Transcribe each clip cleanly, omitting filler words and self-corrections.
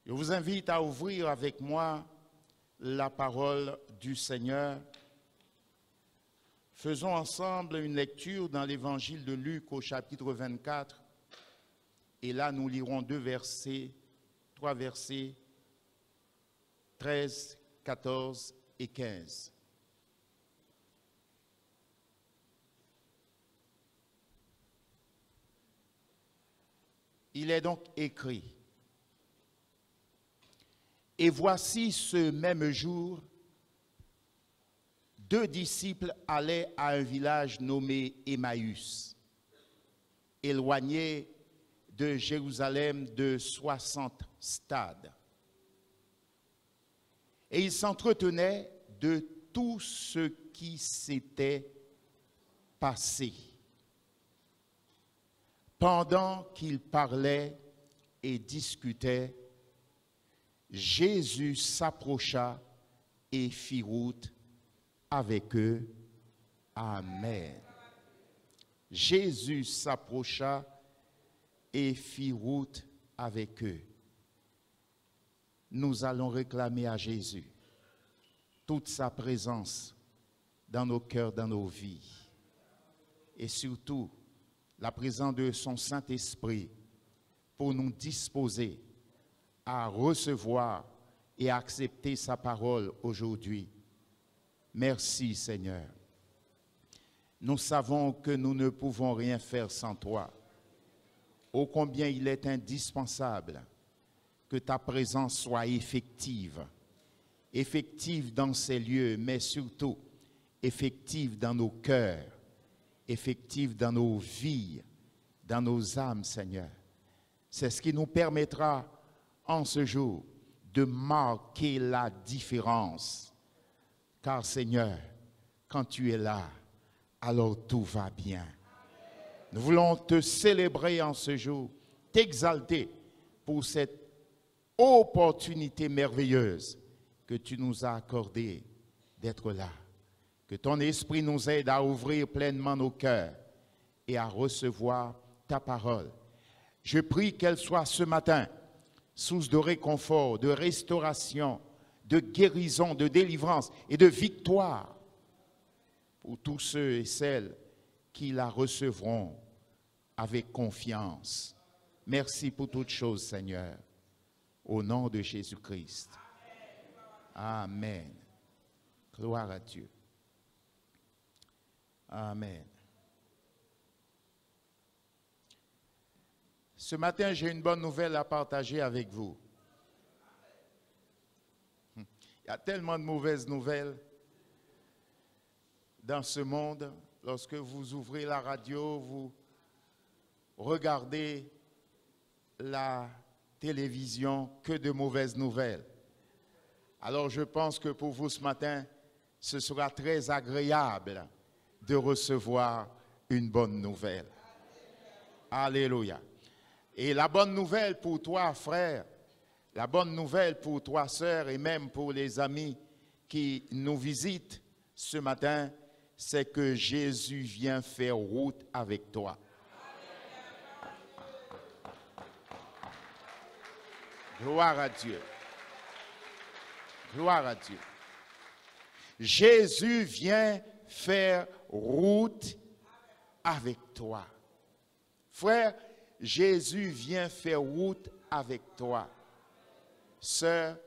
Je vous invite à ouvrir avec moi la parole du Seigneur. Faisons ensemble une lecture dans l'évangile de Luc au chapitre 24. Et là, nous lirons trois versets, 13, 14 et 15. Il est donc écrit: Et voici ce même jour, 2 disciples allaient à un village nommé Emmaüs, éloigné de Jérusalem de 60 stades. Et ils s'entretenaient de tout ce qui s'était passé. Pendant qu'ils parlaient et discutaient, Jésus s'approcha et fit route avec eux. Amen. Jésus s'approcha et fit route avec eux. Nous allons réclamer à Jésus toute sa présence dans nos cœurs, dans nos vies. Et surtout, la présence de son Saint-Esprit pour nous disposer à recevoir et accepter sa parole aujourd'hui. Merci Seigneur. Nous savons que nous ne pouvons rien faire sans toi. Ô combien il est indispensable que ta présence soit effective. Effective dans ces lieux, mais surtout effective dans nos cœurs, effective dans nos vies, dans nos âmes, Seigneur. C'est ce qui nous permettra en ce jour de marquer la différence. Car Seigneur, quand tu es là, alors tout va bien. Nous voulons te célébrer en ce jour, t'exalter pour cette opportunité merveilleuse que tu nous as accordée d'être là. Que ton esprit nous aide à ouvrir pleinement nos cœurs et à recevoir ta parole. Je prie qu'elle soit ce matin source de réconfort, de restauration, de guérison, de délivrance et de victoire pour tous ceux et celles qui la recevront avec confiance. Merci pour toutes choses, Seigneur. Au nom de Jésus-Christ. Amen. Gloire à Dieu. Amen. Ce matin, j'ai une bonne nouvelle à partager avec vous. Il y a tellement de mauvaises nouvelles dans ce monde. Lorsque vous ouvrez la radio, vous regardez la télévision, que de mauvaises nouvelles. Alors je pense que pour vous ce matin, ce sera très agréable de recevoir une bonne nouvelle. Alléluia. Et la bonne nouvelle pour toi, frère, la bonne nouvelle pour toi, sœur, et même pour les amis qui nous visitent ce matin, c'est que Jésus vient faire route avec toi. Gloire à Dieu. Gloire à Dieu. Jésus vient faire route avec toi. Frère, Jésus vient faire route avec toi. Sœur,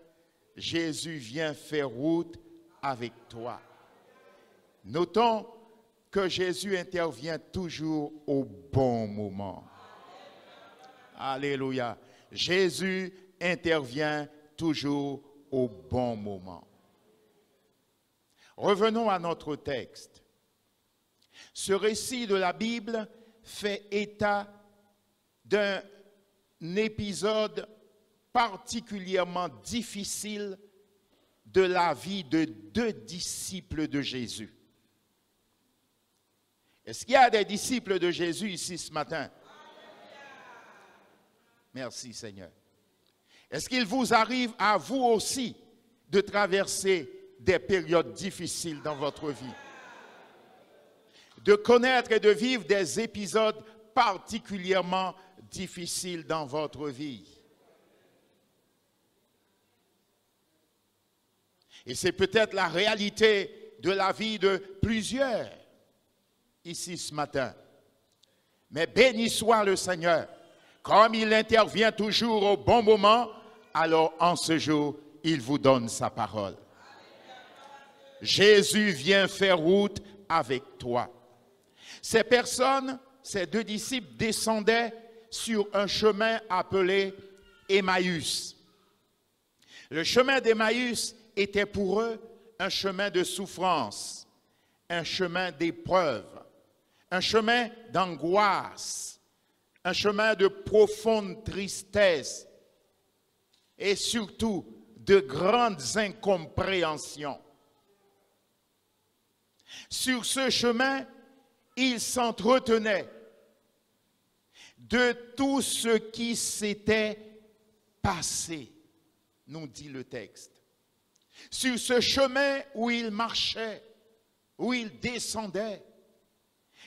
Jésus vient faire route avec toi. Notons que Jésus intervient toujours au bon moment. Alléluia. Jésus intervient toujours au bon moment. Revenons à notre texte. Ce récit de la Bible fait état d'un épisode particulièrement difficile de la vie de 2 disciples de Jésus. Est-ce qu'il y a des disciples de Jésus ici ce matin? Merci Seigneur. Est-ce qu'il vous arrive à vous aussi de traverser des périodes difficiles dans votre vie? De connaître et de vivre des épisodes particulièrement difficiles dans votre vie? Et c'est peut-être la réalité de la vie de plusieurs ici ce matin. Mais béni soit le Seigneur. Comme il intervient toujours au bon moment, alors en ce jour, il vous donne sa parole. Jésus vient faire route avec toi. Ces personnes, ces deux disciples descendaient sur un chemin appelé Emmaüs. Le chemin d'Emmaüs était pour eux un chemin de souffrance, un chemin d'épreuve, un chemin d'angoisse, un chemin de profonde tristesse et surtout de grandes incompréhensions. Sur ce chemin, ils s'entretenaient de tout ce qui s'était passé, nous dit le texte. Sur ce chemin où ils marchaient, où ils descendaient,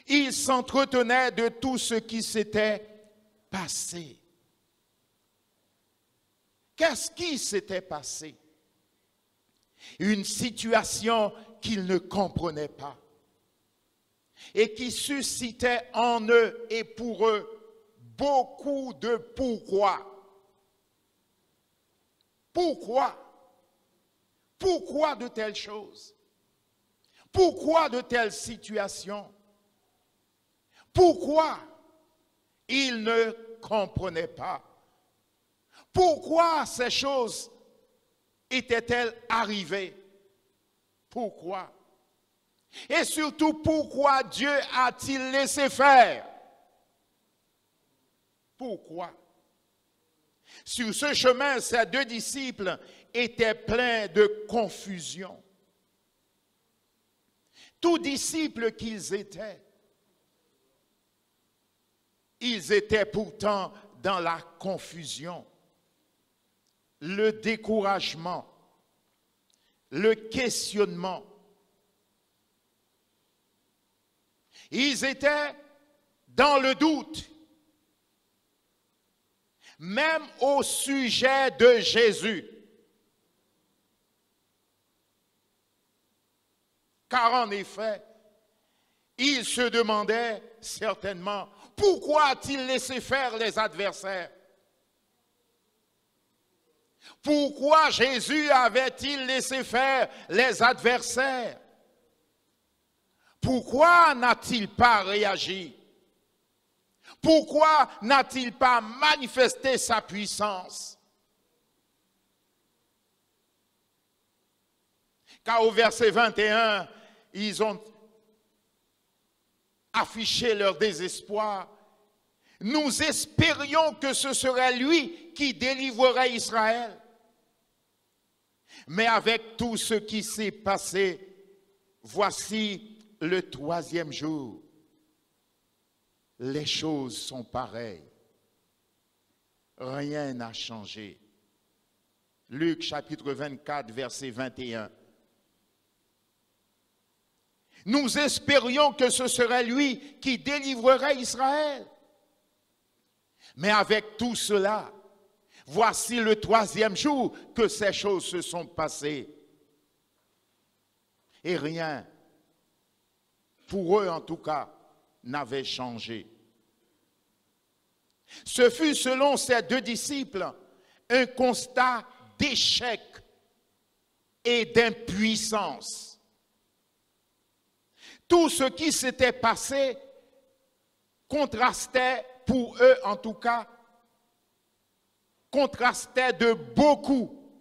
ils s'entretenaient de tout ce qui s'était passé. Qu'est-ce qui s'était passé? Une situation qu'ils ne comprenaient pas et qui suscitait en eux et pour eux beaucoup de pourquoi. Pourquoi? Pourquoi de telles choses? Pourquoi de telles situations? Pourquoi ils ne comprenaient pas? Pourquoi ces choses étaient-elles arrivées? Pourquoi? Et surtout, pourquoi Dieu a-t-il laissé faire? Pourquoi? Sur ce chemin, ces deux disciples étaient pleins de confusion. Tous disciples qu'ils étaient, ils étaient pourtant dans la confusion, le découragement, le questionnement. Ils étaient dans le doute, même au sujet de Jésus. Car en effet, ils se demandaient certainement, pourquoi a-t-il laissé faire les adversaires? Pourquoi Jésus avait-il laissé faire les adversaires? Pourquoi n'a-t-il pas réagi? Pourquoi n'a-t-il pas manifesté sa puissance? Car au verset 21, ils ont affiché leur désespoir. Nous espérions que ce serait lui qui délivrerait Israël. Mais avec tout ce qui s'est passé, voici le troisième jour. Les choses sont pareilles. Rien n'a changé. Luc chapitre 24, verset 21. Nous espérions que ce serait lui qui délivrerait Israël. Mais avec tout cela, voici le troisième jour que ces choses se sont passées. Et rien, pour eux en tout cas, n'avait changé. Ce fut selon ces deux disciples un constat d'échec et d'impuissance. Tout ce qui s'était passé contrastait, pour eux en tout cas, contrastait de beaucoup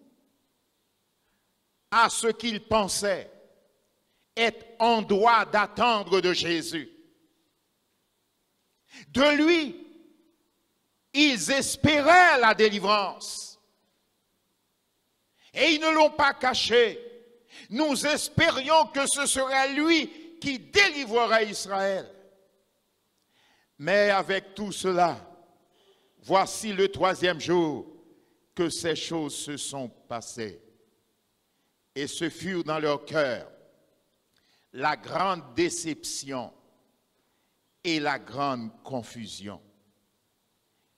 à ce qu'ils pensaient être en droit d'attendre de Jésus. De lui, ils espéraient la délivrance. Et ils ne l'ont pas caché. Nous espérions que ce serait lui qui délivrerait Israël. Mais avec tout cela, voici le troisième jour que ces choses se sont passées. Et ce fut dans leur cœur la grande déception et la grande confusion.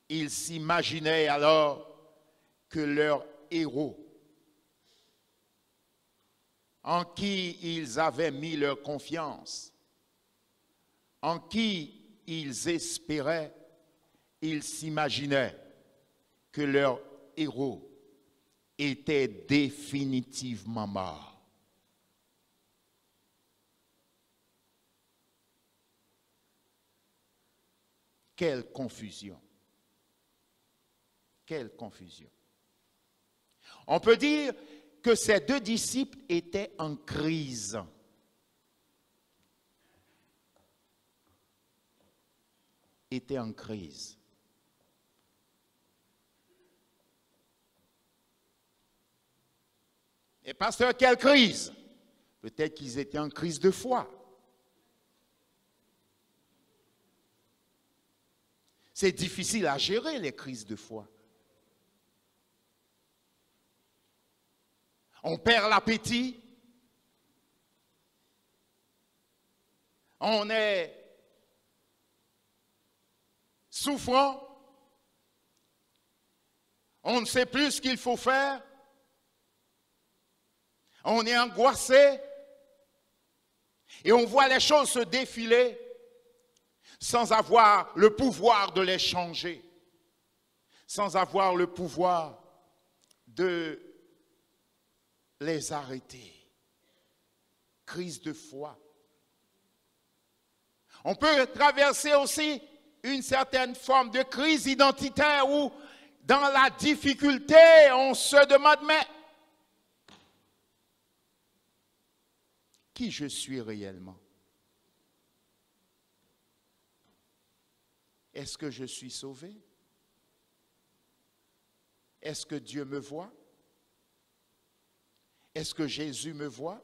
Ils s'imaginaient alors que leur héros en qui ils avaient mis leur confiance, en qui ils espéraient, ils s'imaginaient que leur héros était définitivement mort. Quelle confusion! Quelle confusion! On peut dire que ces deux disciples étaient en crise. Étaient en crise. Et pasteur, quelle crise? Peut-être qu'ils étaient en crise de foi. C'est difficile à gérer les crises de foi. On perd l'appétit. On est souffrant. On ne sait plus ce qu'il faut faire. On est angoissé. Et on voit les choses se défiler sans avoir le pouvoir de les changer, sans avoir le pouvoir de les arrêter. Crise de foi. On peut traverser aussi une certaine forme de crise identitaire où, dans la difficulté, on se demande, mais qui je suis réellement? Est-ce que je suis sauvé? Est-ce que Dieu me voit? Est-ce que Jésus me voit?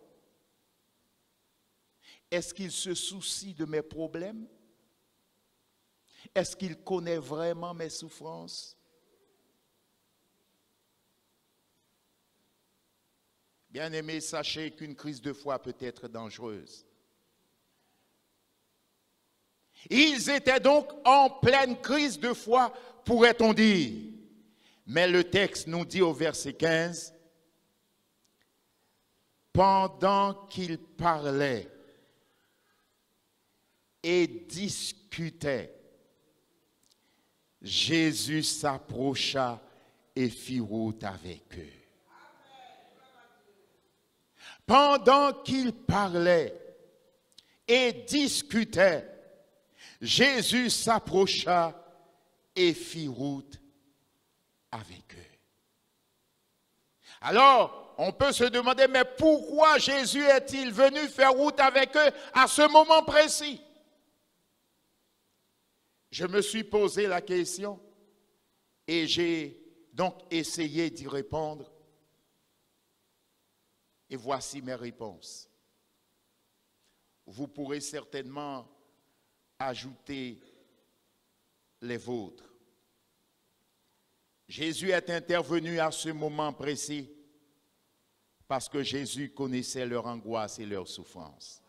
Est-ce qu'il se soucie de mes problèmes? Est-ce qu'il connaît vraiment mes souffrances? Bien-aimés, sachez qu'une crise de foi peut être dangereuse. Ils étaient donc en pleine crise de foi, pourrait-on dire. Mais le texte nous dit au verset 15, pendant qu'ils parlaient et discutaient, Jésus s'approcha et fit route avec eux. Pendant qu'ils parlaient et discutaient, Jésus s'approcha et fit route avec eux. Alors, on peut se demander, mais pourquoi Jésus est-il venu faire route avec eux à ce moment précis? Je me suis posé la question et j'ai donc essayé d'y répondre. Et voici mes réponses. Vous pourrez certainement ajouter les vôtres. Jésus est intervenu à ce moment précis parce que Jésus connaissait leur angoisse et leur souffrance.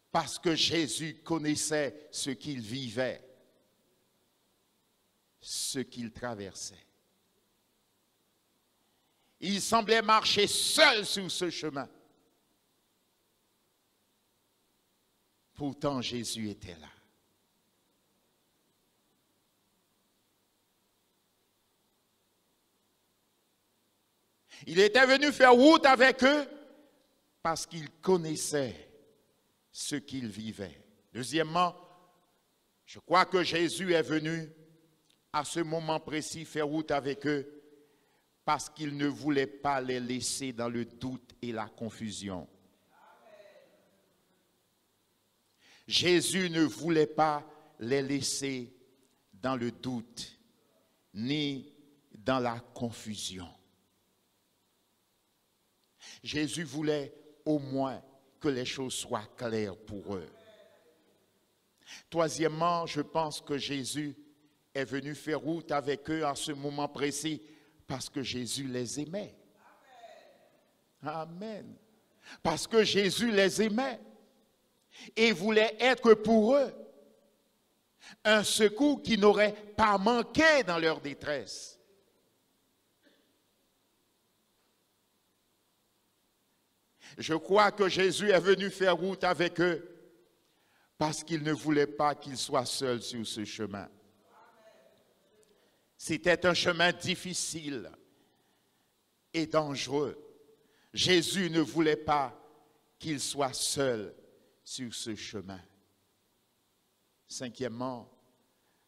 Parce que Jésus connaissait ce qu'ils vivaient, ce qu'ils traversaient. Il semblait marcher seul sur ce chemin. Pourtant, Jésus était là. Il était venu faire route avec eux parce qu'il connaissait ce qu'ils vivaient. Deuxièmement, je crois que Jésus est venu à ce moment précis faire route avec eux parce qu'il ne voulait pas les laisser dans le doute et la confusion. Jésus ne voulait pas les laisser dans le doute ni dans la confusion. Jésus voulait au moins que les choses soient claires pour eux. Troisièmement, je pense que Jésus est venu faire route avec eux à ce moment précis parce que Jésus les aimait. Amen. Parce que Jésus les aimait et voulait être pour eux un secours qui n'aurait pas manqué dans leur détresse. Je crois que Jésus est venu faire route avec eux parce qu'il ne voulait pas qu'ils soient seuls sur ce chemin. C'était un chemin difficile et dangereux. Jésus ne voulait pas qu'ils soient seuls sur ce chemin. Cinquièmement,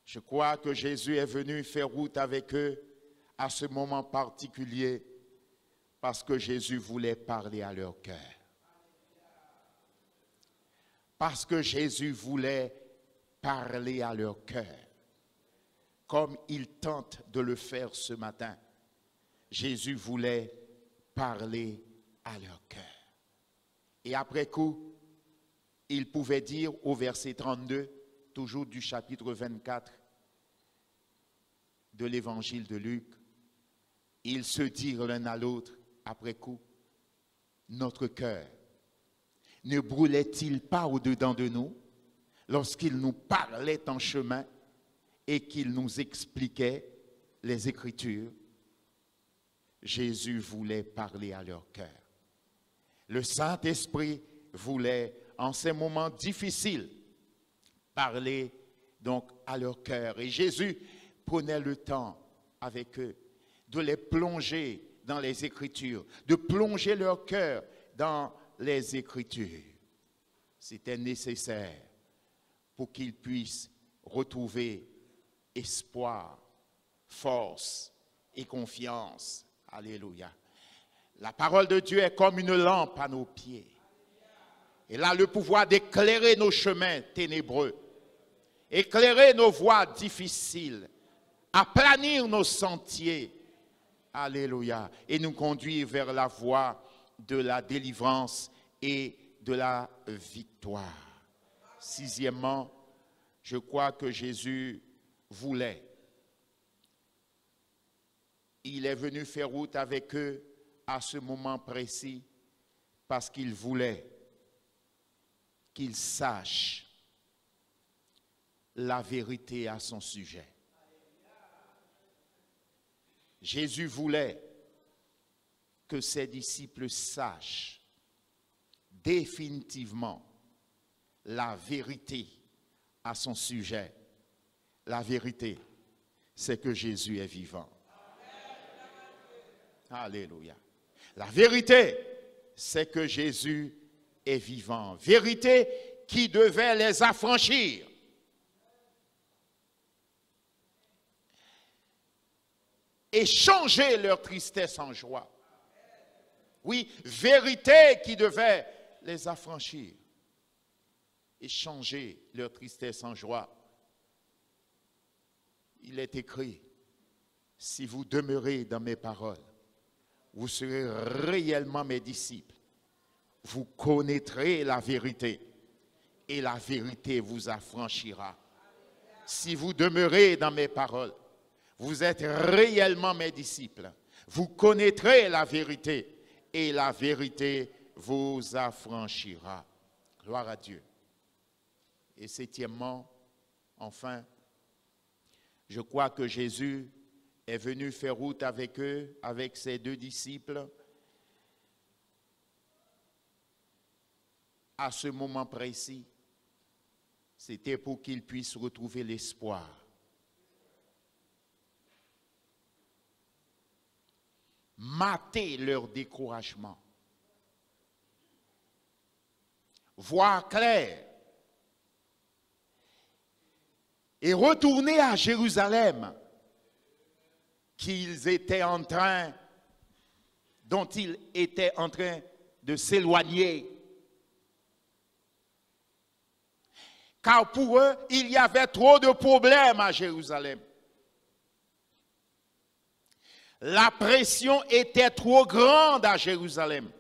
je crois que Jésus est venu faire route avec eux à ce moment particulier parce que Jésus voulait parler à leur cœur. Parce que Jésus voulait parler à leur cœur, comme il tente de le faire ce matin. Jésus voulait parler à leur cœur. Et après coup, il pouvait dire au verset 32, toujours du chapitre 24 de l'évangile de Luc, ils se dirent l'un à l'autre après coup, notre cœur ne brûlait-il pas au-dedans de nous lorsqu'il nous parlait en chemin et qu'il nous expliquait les Écritures? Jésus voulait parler à leur cœur. Le Saint-Esprit voulait, en ces moments difficiles, parler donc à leur cœur. Et Jésus prenait le temps avec eux de les plonger dans les Écritures, de plonger leur cœur dans les Écritures. C'était nécessaire pour qu'ils puissent retrouver espoir, force et confiance. Alléluia. La parole de Dieu est comme une lampe à nos pieds. Elle a le pouvoir d'éclairer nos chemins ténébreux, éclairer nos voies difficiles, aplanir nos sentiers. Alléluia. Et nous conduire vers la voie de la délivrance et de la victoire. Sixièmement, je crois que Jésus voulait. Il est venu faire route avec eux à ce moment précis parce qu'il voulait qu'ils sachent la vérité à son sujet. Jésus voulait que ses disciples sachent définitivement la vérité à son sujet. La vérité, c'est que Jésus est vivant. Alléluia. La vérité, c'est que Jésus est vivant. Vérité qui devait les affranchir. Et changer leur tristesse en joie. Oui, vérité qui devait les affranchir et changer leur tristesse en joie. Il est écrit, si vous demeurez dans mes paroles, vous serez réellement mes disciples. Vous connaîtrez la vérité et la vérité vous affranchira. Si vous demeurez dans mes paroles, vous êtes réellement mes disciples. Vous connaîtrez la vérité et la vérité vous affranchira. Gloire à Dieu. Et septièmement, enfin, je crois que Jésus est venu faire route avec eux, avec ses deux disciples, à ce moment précis. C'était pour qu'ils puissent retrouver l'espoir. Mater leur découragement. Voir clair. Et retourner à Jérusalem dont ils étaient en train de s'éloigner. Car pour eux, il y avait trop de problèmes à Jérusalem. La pression était trop grande à Jérusalem.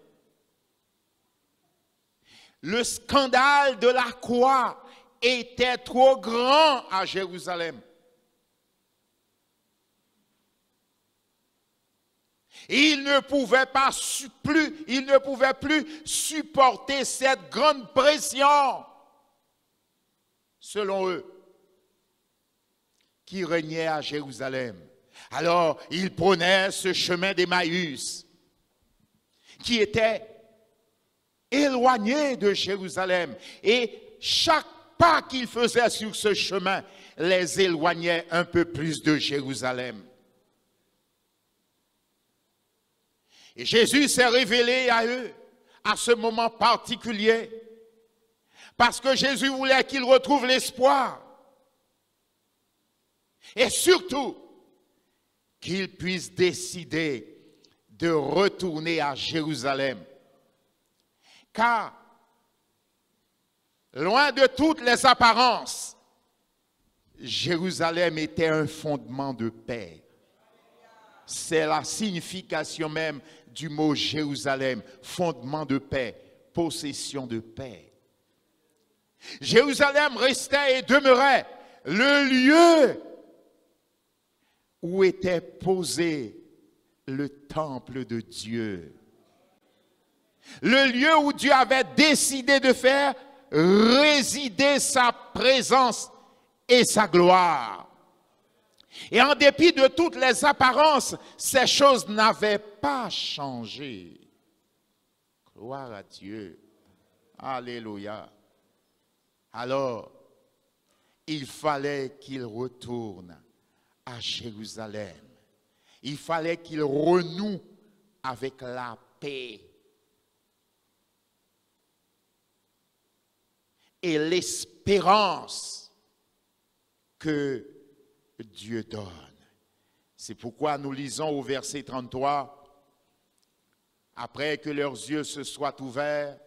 Le scandale de la croix était trop grand à Jérusalem. Ils ne pouvaient plus supporter cette grande pression, selon eux, qui régnait à Jérusalem. Alors, ils prenaient ce chemin d'Emmaüs, qui était éloignés de Jérusalem. Et chaque pas qu'ils faisaient sur ce chemin les éloignait un peu plus de Jérusalem. Et Jésus s'est révélé à eux à ce moment particulier parce que Jésus voulait qu'ils retrouvent l'espoir et surtout qu'ils puissent décider de retourner à Jérusalem. Car, loin de toutes les apparences, Jérusalem était un fondement de paix. C'est la signification même du mot Jérusalem, fondement de paix, possession de paix. Jérusalem restait et demeurait le lieu où était posé le temple de Dieu. Le lieu où Dieu avait décidé de faire résider sa présence et sa gloire. Et en dépit de toutes les apparences, ces choses n'avaient pas changé. Gloire à Dieu. Alléluia. Alors, il fallait qu'il retourne à Jérusalem. Il fallait qu'il renoue avec la paix et l'espérance que Dieu donne. C'est pourquoi nous lisons au verset 33, après que leurs yeux se soient ouverts,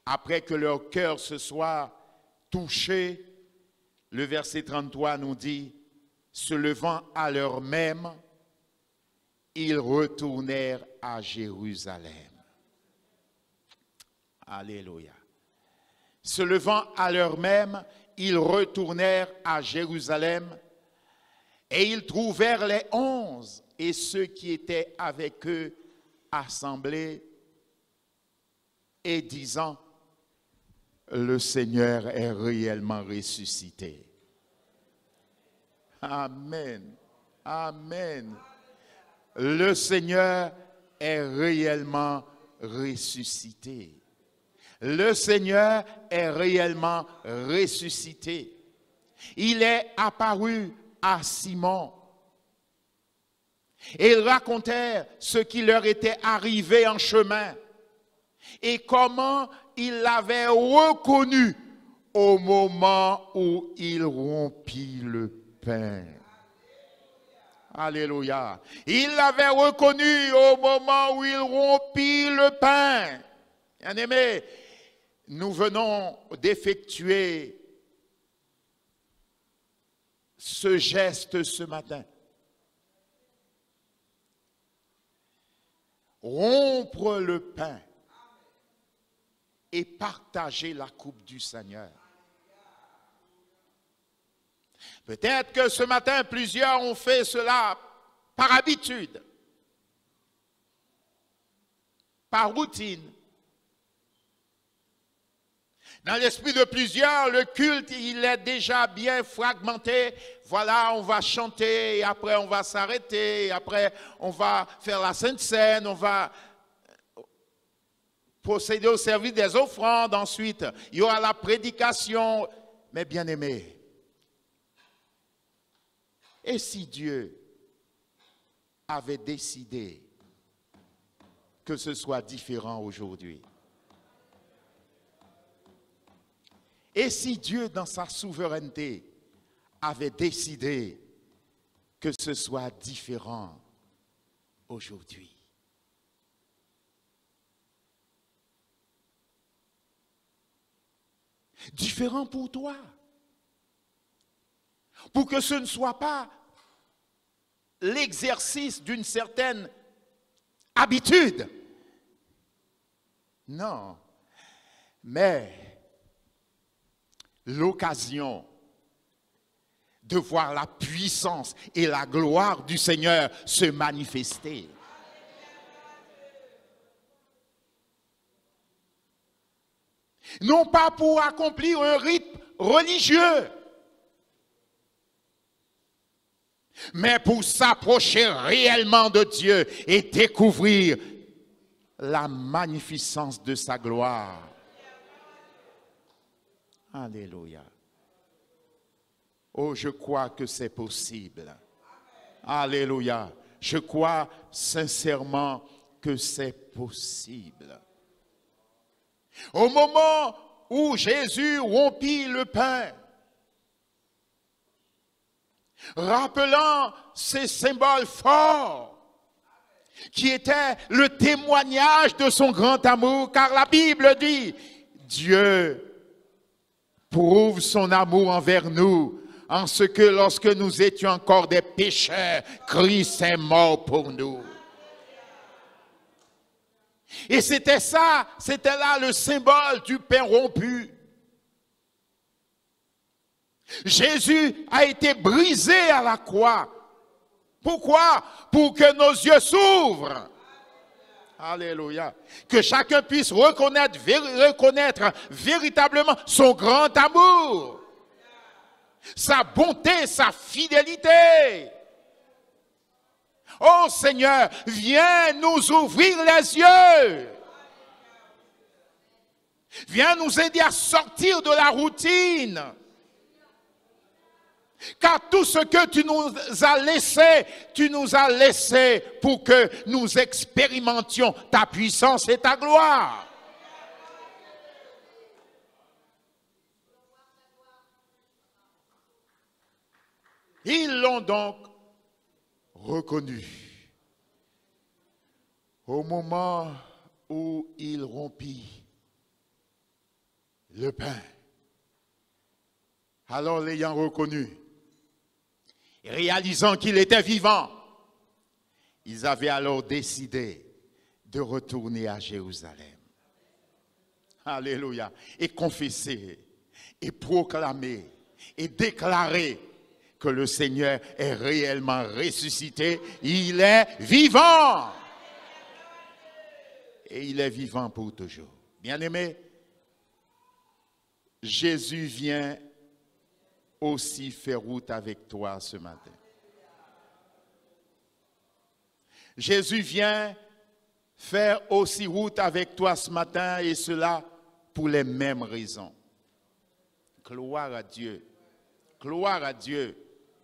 après que leur cœur se soit touché, le verset 33 nous dit, se levant à l'heure même, ils retournèrent à Jérusalem. Alléluia. Se levant à l'heure même, ils retournèrent à Jérusalem et ils trouvèrent les 11 et ceux qui étaient avec eux assemblés et disant, le Seigneur est réellement ressuscité. Amen. Amen. Le Seigneur est réellement ressuscité. Le Seigneur est réellement ressuscité. Il est apparu à Simon. Et ils racontèrent ce qui leur était arrivé en chemin et comment il l'avait reconnu au moment où il rompit le pain. Alléluia. Il l'avait reconnu au moment où il rompit le pain. Bien-aimés, nous venons d'effectuer ce geste ce matin. Rompre le pain et partager la coupe du Seigneur. Peut-être que ce matin, plusieurs ont fait cela par habitude, par routine. Dans l'esprit de plusieurs, le culte, il est déjà bien fragmenté. Voilà, on va chanter, et après on va s'arrêter, et après on va faire la Sainte Seine, on va procéder au service des offrandes. Ensuite, il y aura la prédication. Mais bien aimés, et si Dieu avait décidé que ce soit différent aujourd'hui? Et si Dieu, dans sa souveraineté, avait décidé que ce soit différent aujourd'hui? Différent pour toi. Pour que ce ne soit pas l'exercice d'une certaine habitude. Non. Mais l'occasion de voir la puissance et la gloire du Seigneur se manifester. Non pas pour accomplir un rite religieux, mais pour s'approcher réellement de Dieu et découvrir la magnificence de sa gloire. Alléluia. Oh, je crois que c'est possible. Alléluia. Je crois sincèrement que c'est possible. Au moment où Jésus rompit le pain, rappelant ces symboles forts qui étaient le témoignage de son grand amour, car la Bible dit, Dieu prouve son amour envers nous, en ce que lorsque nous étions encore des pécheurs, Christ est mort pour nous. Et c'était ça, c'était là le symbole du pain rompu. Jésus a été brisé à la croix. Pourquoi? Pour que nos yeux s'ouvrent. Alléluia. Que chacun puisse reconnaître véritablement son grand amour, sa bonté, sa fidélité. Oh Seigneur, viens nous ouvrir les yeux. Viens nous aider à sortir de la routine. Car tout ce que tu nous as laissé pour que nous expérimentions ta puissance et ta gloire. Ils l'ont donc reconnu. Au moment où il rompit le pain, alors l'ayant reconnu, réalisant qu'il était vivant, ils avaient alors décidé de retourner à Jérusalem. Alléluia. Et confesser, et proclamer, et déclarer que le Seigneur est réellement ressuscité. Il est vivant. Et il est vivant pour toujours. Bien-aimés, Jésus vient aussi faire route avec toi ce matin. Jésus vient faire aussi route avec toi ce matin, et cela pour les mêmes raisons. Gloire à Dieu. Gloire à Dieu.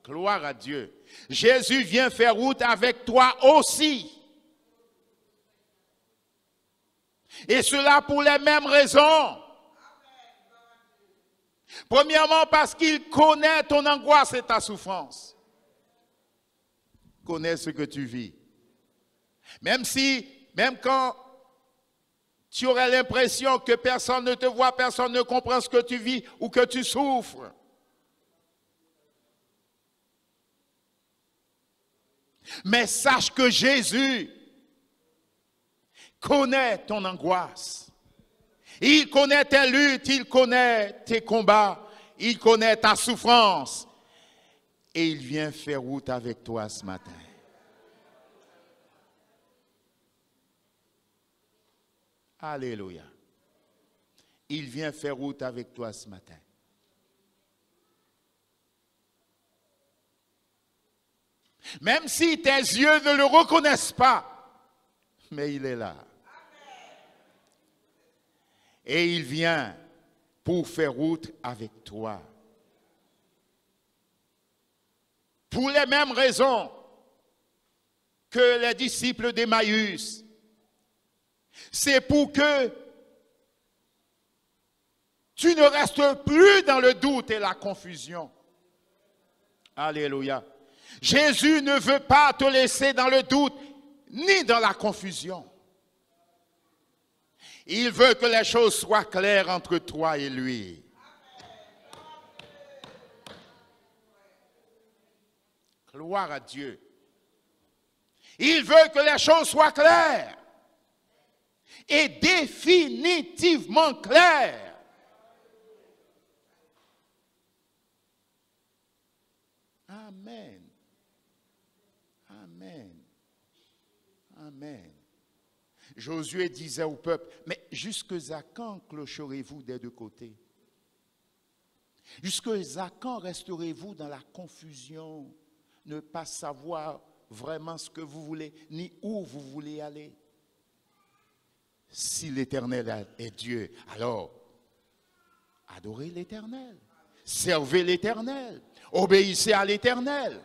Gloire à Dieu. Jésus vient faire route avec toi aussi. Et cela pour les mêmes raisons. Premièrement, parce qu'il connaît ton angoisse et ta souffrance. Il connaît ce que tu vis. Même quand tu aurais l'impression que personne ne te voit, personne ne comprend ce que tu vis ou que tu souffres. Mais sache que Jésus connaît ton angoisse. Il connaît tes luttes, il connaît tes combats, il connaît ta souffrance. Et il vient faire route avec toi ce matin. Alléluia. Il vient faire route avec toi ce matin. Même si tes yeux ne le reconnaissent pas, mais il est là. Et il vient pour faire route avec toi. Pour les mêmes raisons que les disciples d'Emmaüs. C'est pour que tu ne restes plus dans le doute et la confusion. Alléluia. Jésus ne veut pas te laisser dans le doute ni dans la confusion. Il veut que les choses soient claires entre toi et lui. Gloire à Dieu. Il veut que les choses soient claires et définitivement claires. Amen. Amen. Amen. Josué disait au peuple, mais jusqu'à quand clocherez-vous des deux côtés? Jusqu'à quand resterez-vous dans la confusion, ne pas savoir vraiment ce que vous voulez, ni où vous voulez aller? Si l'Éternel est Dieu, alors adorez l'Éternel, servez l'Éternel, obéissez à l'Éternel.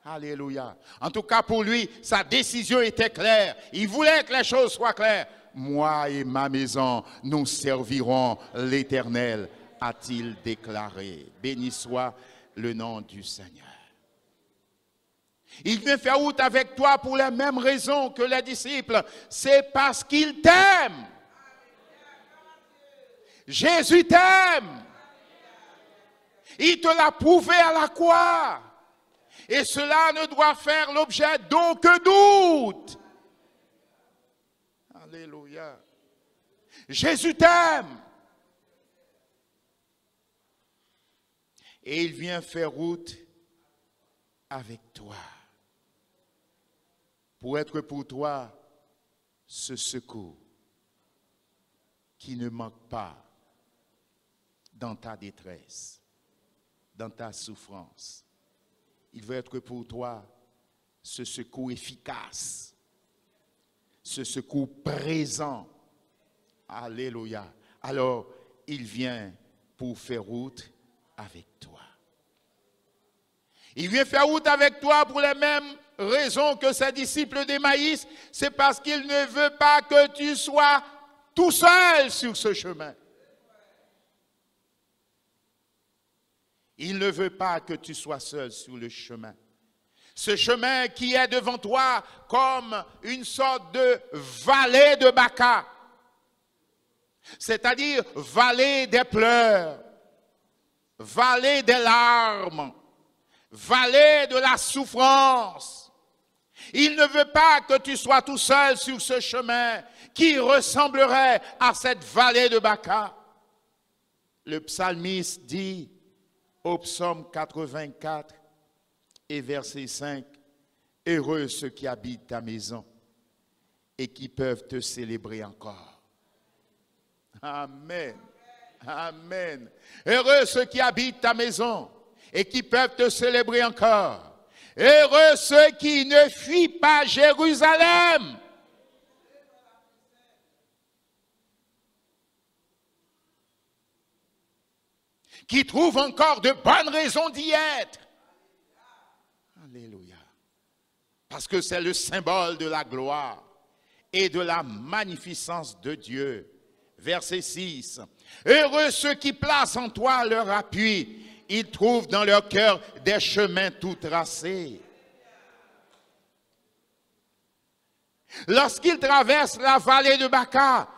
Alléluia. En tout cas, pour lui, sa décision était claire. Il voulait que les choses soient claires. Moi et ma maison, nous servirons l'Éternel, a-t-il déclaré. Béni soit le nom du Seigneur. Il vient faire route avec toi pour les mêmes raisons que les disciples. C'est parce qu'il t'aime. Jésus t'aime. Il te l'a prouvé à la croix. Et cela ne doit faire l'objet d'aucun doute. Alléluia. Jésus t'aime. Et il vient faire route avec toi. Pour être pour toi ce secours qui ne manque pas dans ta détresse, dans ta souffrance. Il veut être pour toi ce secours efficace, ce secours présent. Alléluia. Alors, il vient pour faire route avec toi. Il vient faire route avec toi pour les mêmes raisons que ses disciples d'Emmaüs. C'est parce qu'il ne veut pas que tu sois tout seul sur ce chemin. Il ne veut pas que tu sois seul sur le chemin. Ce chemin qui est devant toi comme une sorte de vallée de Baca. C'est-à-dire vallée des pleurs, vallée des larmes, vallée de la souffrance. Il ne veut pas que tu sois tout seul sur ce chemin qui ressemblerait à cette vallée de Baca. Le psalmiste dit au psaume 84 et verset 5, « Heureux ceux qui habitent ta maison et qui peuvent te célébrer encore. » Amen. Amen. Heureux ceux qui habitent ta maison et qui peuvent te célébrer encore. Heureux ceux qui ne fuient pas Jérusalem. Qui trouvent encore de bonnes raisons d'y être. Alléluia. Parce que c'est le symbole de la gloire et de la magnificence de Dieu. Verset 6. Heureux ceux qui placent en toi leur appui. Ils trouvent dans leur cœur des chemins tout tracés. Lorsqu'ils traversent la vallée de Baca,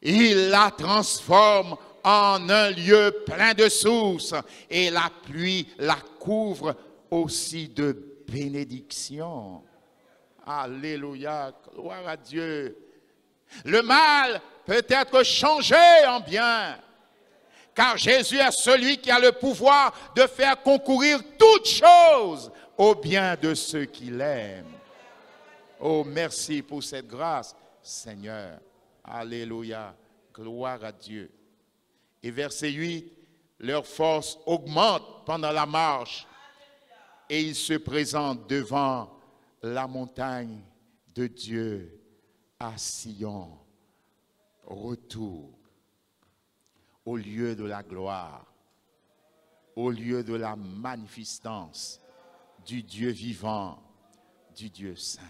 ils la transforment en un lieu plein de sources, et la pluie la couvre aussi de bénédictions. Alléluia, gloire à Dieu. Le mal peut être changé en bien, car Jésus est celui qui a le pouvoir de faire concourir toutes choses au bien de ceux qui l'aiment. Oh, merci pour cette grâce, Seigneur. Alléluia, gloire à Dieu. Et verset 8, leur force augmente pendant la marche et ils se présentent devant la montagne de Dieu à Sion. Retour au lieu de la gloire, au lieu de la magnificence du Dieu vivant, du Dieu saint.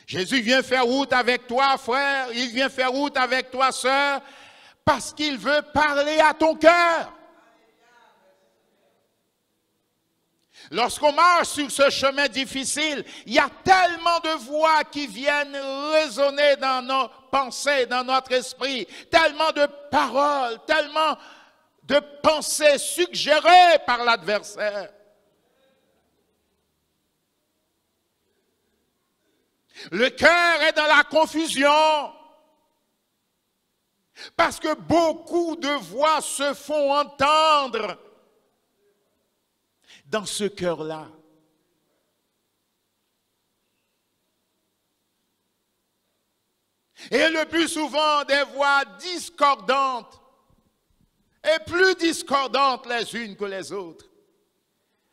Jésus vient faire route avec toi, frère, il vient faire route avec toi, sœur, parce qu'il veut parler à ton cœur. Lorsqu'on marche sur ce chemin difficile, il y a tellement de voix qui viennent résonner dans nos pensées, dans notre esprit, tellement de paroles, tellement de pensées suggérées par l'adversaire. Le cœur est dans la confusion. Parce que beaucoup de voix se font entendre dans ce cœur-là. Et le plus souvent, des voix discordantes, et plus discordantes les unes que les autres.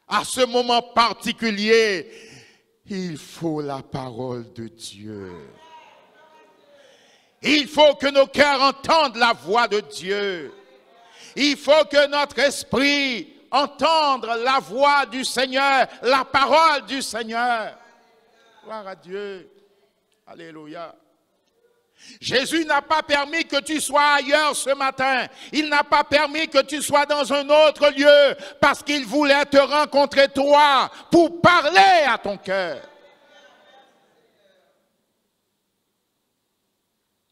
À ce moment particulier, il faut la parole de Dieu. Il faut que nos cœurs entendent la voix de Dieu. Il faut que notre esprit entende la voix du Seigneur, la parole du Seigneur. Gloire à Dieu. Alléluia. Jésus n'a pas permis que tu sois ailleurs ce matin. Il n'a pas permis que tu sois dans un autre lieu parce qu'il voulait te rencontrer toi pour parler à ton cœur.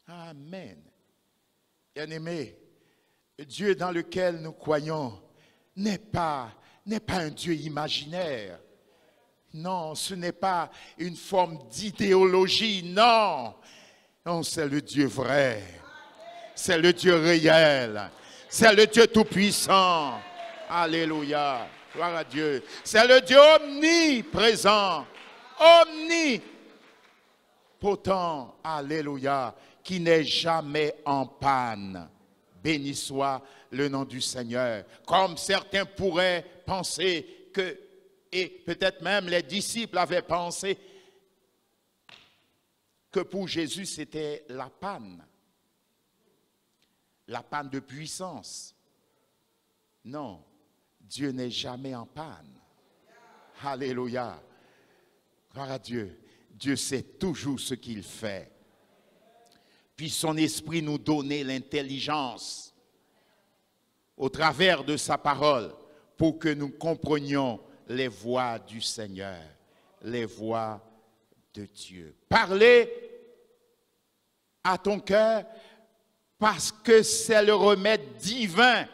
Amen. Bien-aimé, Dieu dans lequel nous croyons n'est pas un Dieu imaginaire. Non, ce n'est pas une forme d'idéologie, non. Non, c'est le Dieu vrai. C'est le Dieu réel. C'est le Dieu tout-puissant. Alléluia. Gloire à Dieu. C'est le Dieu omniprésent. Omnipotent. Alléluia. Qui n'est jamais en panne. Béni soit le nom du Seigneur. Comme certains pourraient penser que, et peut-être même les disciples avaient pensé, que pour Jésus, c'était la panne de puissance. Non, Dieu n'est jamais en panne. Alléluia. Gloire à Dieu. Dieu sait toujours ce qu'il fait. Puis son esprit nous donnait l'intelligence au travers de sa parole pour que nous comprenions les voies du Seigneur, les voies de Dieu. Parlez à ton cœur parce que c'est le remède divin.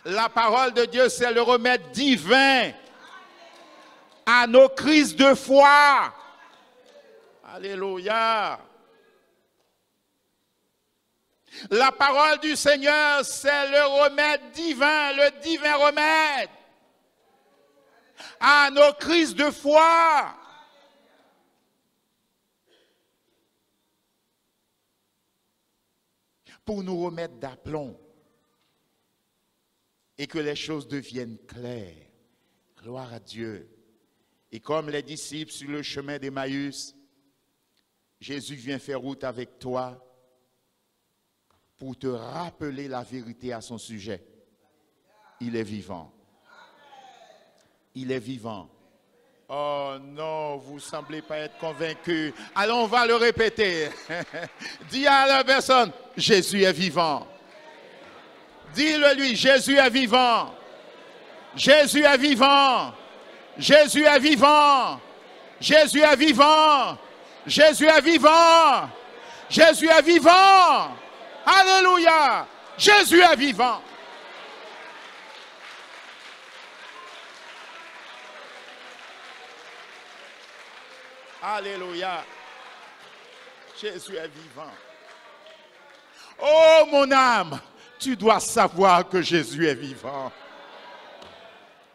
La parole de Dieu, c'est le remède divin à nos crises de foi. Alléluia. La parole du Seigneur, c'est le remède divin, le divin remède à nos crises de foi. Pour nous remettre d'aplomb et que les choses deviennent claires. Gloire à Dieu. Et comme les disciples sur le chemin d'Emmaüs, Jésus vient faire route avec toi pour te rappeler la vérité à son sujet. Il est vivant. Il est vivant. Oh non, vous ne semblez pas être convaincus. Alors on va le répéter. Dis à la personne, Jésus est vivant. Dis-le lui, Jésus est vivant. Jésus est vivant. Jésus est vivant. Jésus est vivant. Jésus est vivant. Jésus est vivant. Alléluia. Jésus est vivant. Alléluia. Jésus est vivant. Oh mon âme, tu dois savoir que Jésus est vivant.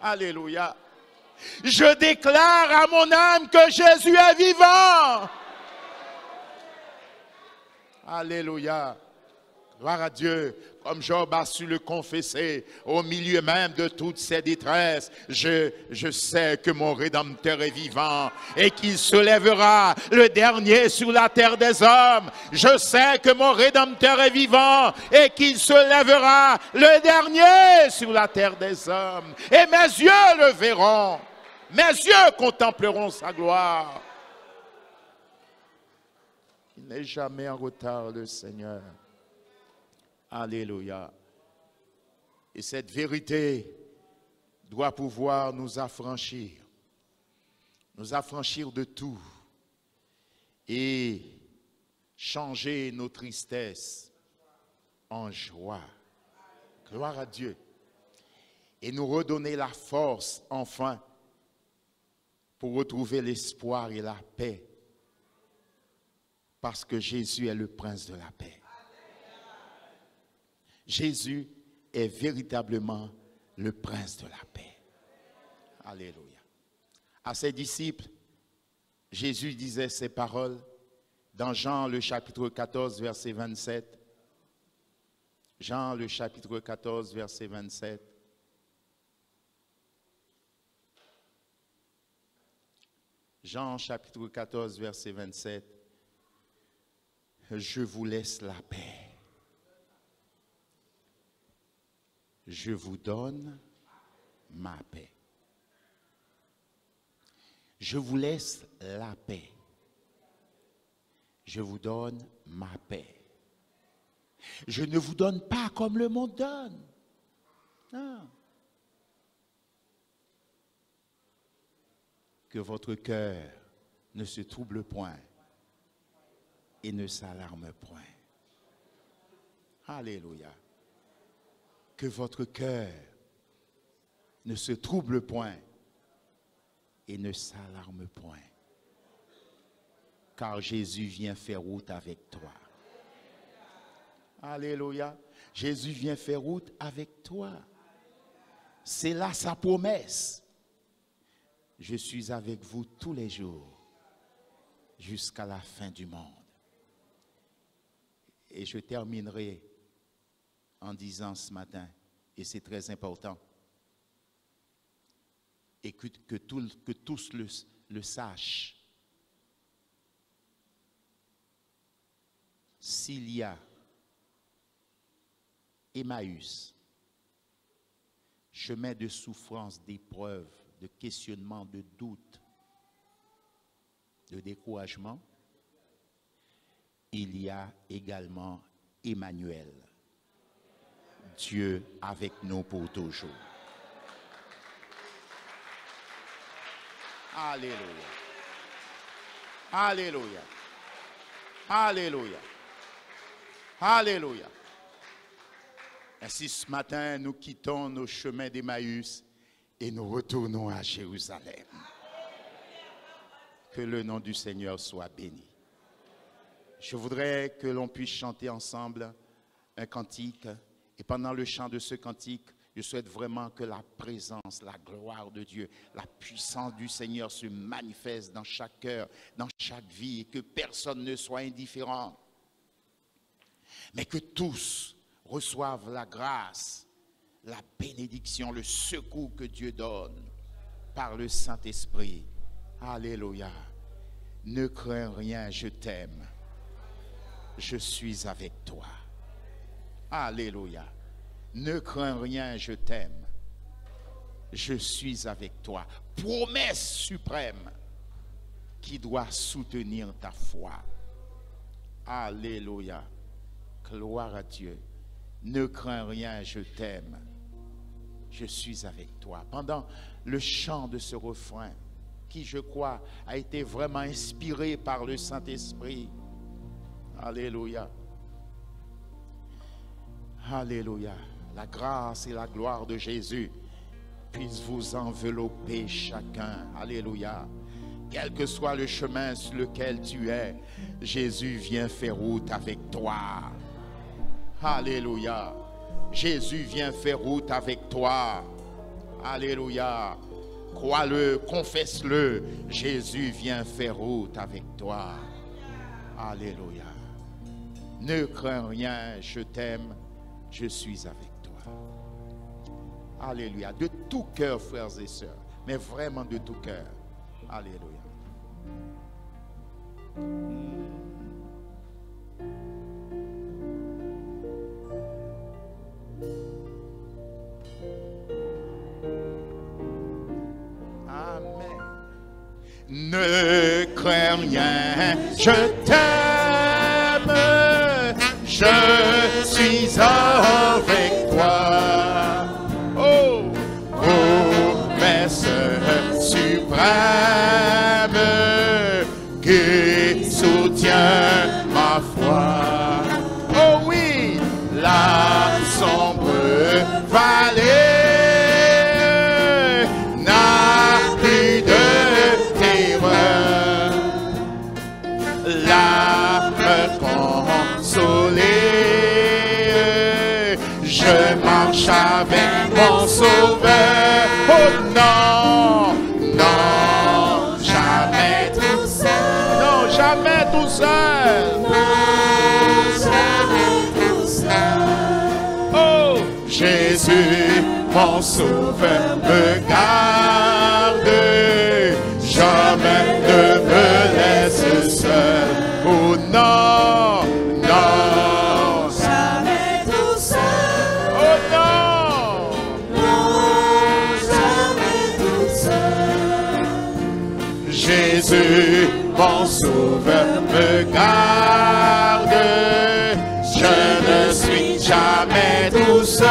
Alléluia. Je déclare à mon âme que Jésus est vivant. Alléluia. Gloire à Dieu. Comme Job a su le confesser, au milieu même de toutes ses détresses, je sais que mon Rédempteur est vivant et qu'il se lèvera le dernier sur la terre des hommes. Je sais que mon Rédempteur est vivant et qu'il se lèvera le dernier sur la terre des hommes. Et mes yeux le verront, mes yeux contempleront sa gloire. Il n'est jamais en retard, le Seigneur. Alléluia. Et cette vérité doit pouvoir nous affranchir de tout et changer nos tristesses en joie. Gloire à Dieu. Et nous redonner la force, enfin, pour retrouver l'espoir et la paix. Parce que Jésus est le prince de la paix. Jésus est véritablement le prince de la paix. Alléluia. À ses disciples, Jésus disait ces paroles dans Jean le chapitre 14, verset 27. Jean le chapitre 14, verset 27. Jean chapitre 14, verset 27. Je vous laisse la paix. Je vous donne ma paix. Je vous laisse la paix. Je vous donne ma paix. Je ne vous donne pas comme le monde donne. Non. Que votre cœur ne se trouble point et ne s'alarme point. Alléluia. Que votre cœur ne se trouble point et ne s'alarme point. Car Jésus vient faire route avec toi. Alléluia. Jésus vient faire route avec toi. C'est là sa promesse. Je suis avec vous tous les jours jusqu'à la fin du monde. Et je terminerai en disant ce matin, et c'est très important, et que tous le sachent, s'il y a Emmaüs, chemin de souffrance, d'épreuve, de questionnement, de doute, de découragement, il y a également Emmanuel, Dieu avec nous pour toujours. Alléluia. Alléluia. Alléluia. Alléluia. Ainsi, ce matin, nous quittons nos chemins d'Emmaüs et nous retournons à Jérusalem. Que le nom du Seigneur soit béni. Je voudrais que l'on puisse chanter ensemble un cantique. Et pendant le chant de ce cantique, je souhaite vraiment que la présence, la gloire de Dieu, la puissance du Seigneur se manifeste dans chaque cœur, dans chaque vie, et que personne ne soit indifférent. Mais que tous reçoivent la grâce, la bénédiction, le secours que Dieu donne par le Saint-Esprit. Alléluia. Ne crains rien, je t'aime. Je suis avec toi. Alléluia. Ne crains rien, je t'aime. Je suis avec toi. Promesse suprême qui doit soutenir ta foi. Alléluia. Gloire à Dieu. Ne crains rien, je t'aime. Je suis avec toi. Pendant le chant de ce refrain, qui je crois a été vraiment inspiré par le Saint-Esprit. Alléluia. Alléluia. La grâce et la gloire de Jésus puissent vous envelopper chacun. Alléluia. Quel que soit le chemin sur lequel tu es, Jésus vient faire route avec toi. Alléluia. Jésus vient faire route avec toi. Alléluia. Crois-le, confesse-le. Jésus vient faire route avec toi. Alléluia. Ne crains rien, je t'aime, je suis avec toi. Alléluia. De tout cœur, frères et sœurs, mais vraiment de tout cœur. Alléluia. Ne crains rien, je t'aime, je suis avec toi. Oh, promesse suprême qui soutient ma foi. Oh oui, la sombre vallée je marche avec mon sauveur. Oh non, non, jamais tout seul. Non, jamais tout seul. Non, jamais tout seul. Oh, Jésus, mon sauveur, me garde. Jamais ne me laisse seul. Oh non, me garde. Je ne suis jamais tout seul.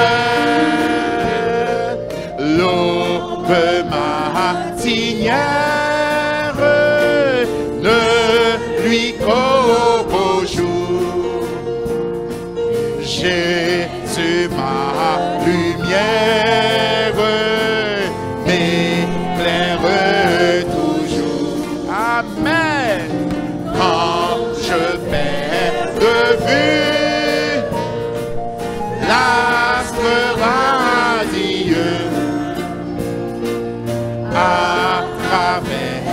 L'aube matinière ne lui qu'au beau jour. Jésus ma lumière m'éclaire toujours. Amen. Quand je perds de vue l'astre radieux à travers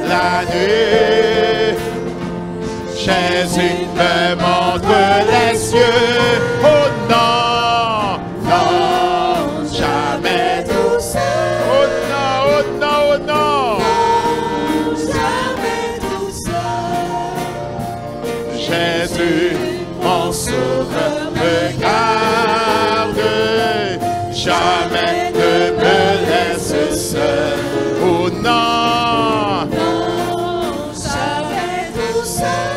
la nuit, Jésus me montre les cieux. Oh non, non, jamais tout seul. Oh non, oh non, oh non. Jamais tout seul. Jésus, mon sauveur, me garde. Jamais ne me laisse seul. Oh non, non, jamais tout seul.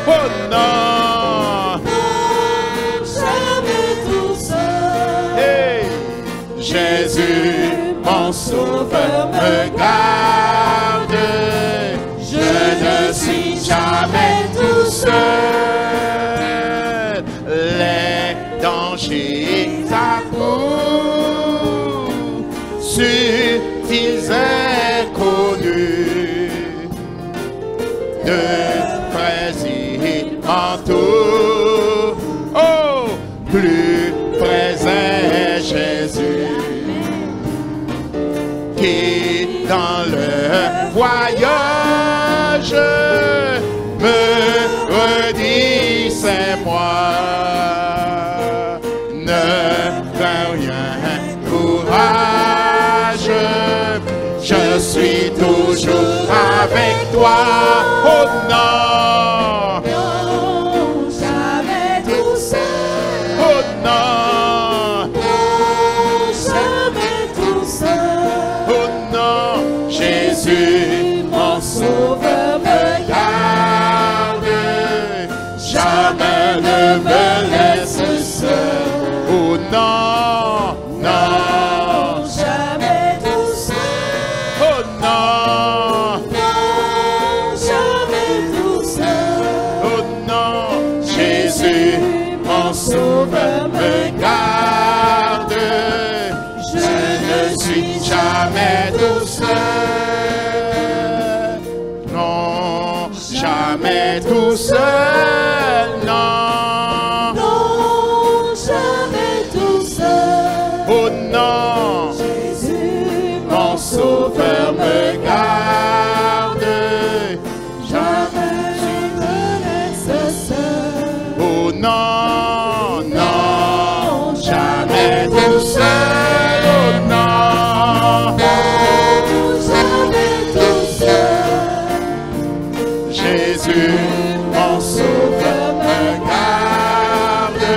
Oh non, non, jamais tout seul. Hey, Jésus, mon sauveur, me garde. Je ne suis jamais tout seul. Les dangers accourent, subtils inconnus, de près ils m'entourent. Oh, plus présent Jésus, qui dans le voyage me redit c'est moi. Ne crains rien, courage, je suis toujours avec toi. Oh non, non, jamais tout seul. Oh non, non, jamais tout seul. Oh non, Jésus, mon sauveur, me garde. Jamais ne me laisse seul. Oh non, non, jamais tout seul. Oh non, non, jamais tout seul. Oh non, Jésus, mon sauveur, me garde. Je ne suis jamais tout seul. Non, jamais tout seul. Non, non, jamais tout seul. Oh non, Jésus, mon sauveur, me garde. Jamais je me laisse seul. Oh non, non, jamais tout seul. Oh non, non, jamais tout seul. Jésus, mon sauveur, me garde.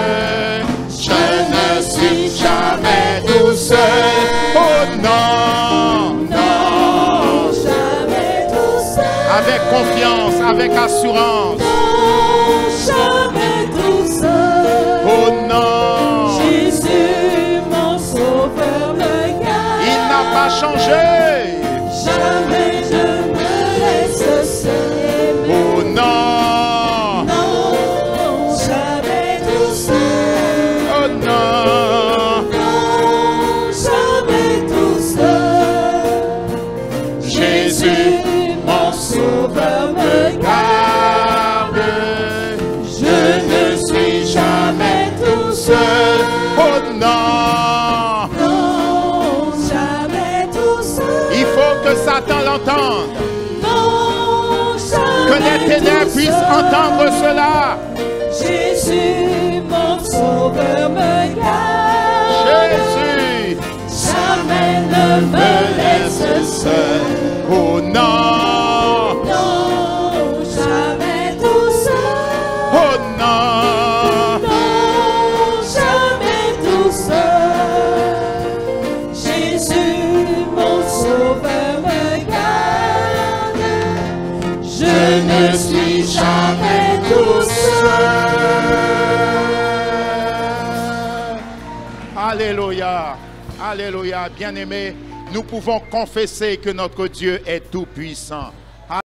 Je ne suis jamais tout seul. Oh non, non, jamais tout seul. Avec confiance, avec assurance. Non, jamais tout seul. Oh non, Jésus, mon sauveur, me garde. Il n'a pas changé. Jamais je me laisse seul. Oh non, non, jamais tout seul. Oh non, non, jamais tout seul. Jésus, mon sauveur, me garde. Je ne suis jamais tout seul. Oh non, non, jamais tout seul. Il faut que Satan l'entende. Non, jamais que les ténèbres puissent entendre cela. Jésus, mon sauveur, me garde. Jésus, jamais ne me laisse seul. Oh non, non, jamais tout seul. Oh non, non, jamais tout seul. Jésus, mon sauveur, me garde. Je ne suis jamais Alléluia. Alléluia. Bien-aimés, nous pouvons confesser que notre Dieu est tout-puissant.